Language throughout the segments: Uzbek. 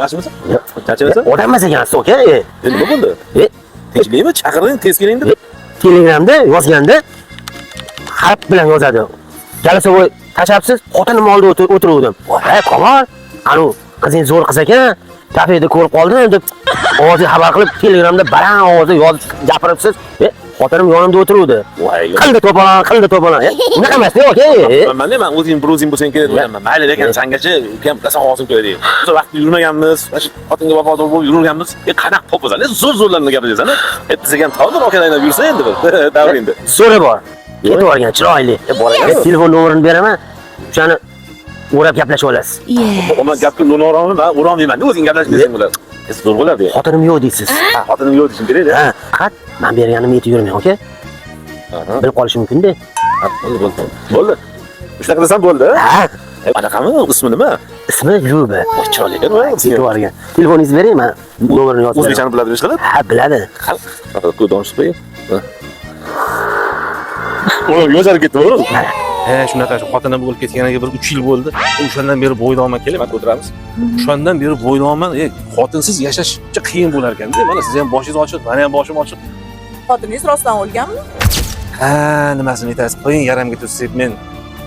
Yaxshimisan? Charchamaysan? Odam emas ekansiz, aka. Nima bo'ldi? Tinchlikmi? Chaqirding, tez keling deb. Telegramda yozganda harf bilan yozadi. Jalasa voy tashabsiz, xotinim oldida o'tiruvdim. Qamar, anu qizing zo'r qiz ekan, kafeda ko'rib qoldim deb ovozi xabar qilib Telegramda baland ovozda yozib gapiribsiz. Xotinim yonimda o'tiruvdi. Qildi to'polon. Unaqa emas, aka. Men o'zing bo'lsang kerak deganman. Mayli lekin sangacha ukam qasam ovozim kerak. Biz vaqt yurmaganmiz, xotinga vafodor bo'lib yurganmiz. Qanaqa to'pozan? Zo'rlarni gapirsan. Siz ham tavba okalaylar yursa endi bir davringda. So'ra bor. Ketib olgan chiroyli. Telefon nomerini beraman. O'shani o'rab gaplashib olasiz. Men gapni no'noqroqmi? Men o'rolmayman. O'zing gaplashib desang bo'ladi. Zo'r bo'ladi. Xotinim yo'q deysiz. Ha, xotinim yo'q deshim kerak-da. Ha, faqat men berganimni yetib yurmang, aka. Bilib qolish mumkin-da. Bo'ldi. Shunaqa desam bo'ldi. Ha. Anaqami? Ismi nima? Ismi Luba. Chiroyli. Ketib olgan. Telefoningizni bering, men nomerini yozib beraman. O'zbekchani biladimi ishqilib? Ha, biladi. Donishib qo'y. Yo'zar ketdi-ku. Shunaqa shu xotinim bo'lib ketganiga bir 3 yil bo'ldi. O'shandan beri bo'ydoqman kelib o'tiramiz. O'shandan beri bo'ydoqman, xotinsiz yashash juda qiyin bo'lar ekan-da. Mana siz ham boshingiz ochiq, meni ham boshim ochiq. Xotiningiz rostdan o'lganmi? Ha, nimasini aytasiz? Qo'ying, yaramga tursak men.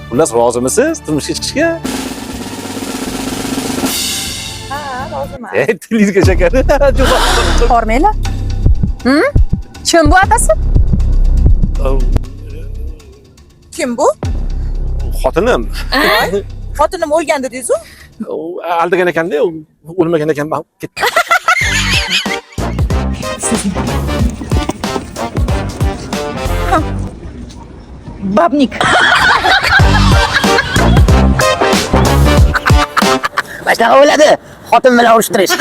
Xullas, rozimisiz turmushga chiqishga? Ha, roziman. Tilingizga shakar. Qormanglar. Kim bu otasi? Kim bu? Xotinim. Xotinim o'lgan dedingiz-ku? Aldagan ekan-da, o'lmagan ekan, men ketdim. Babnik. Boshqa o'yladi. Xotin bilan urushtirish.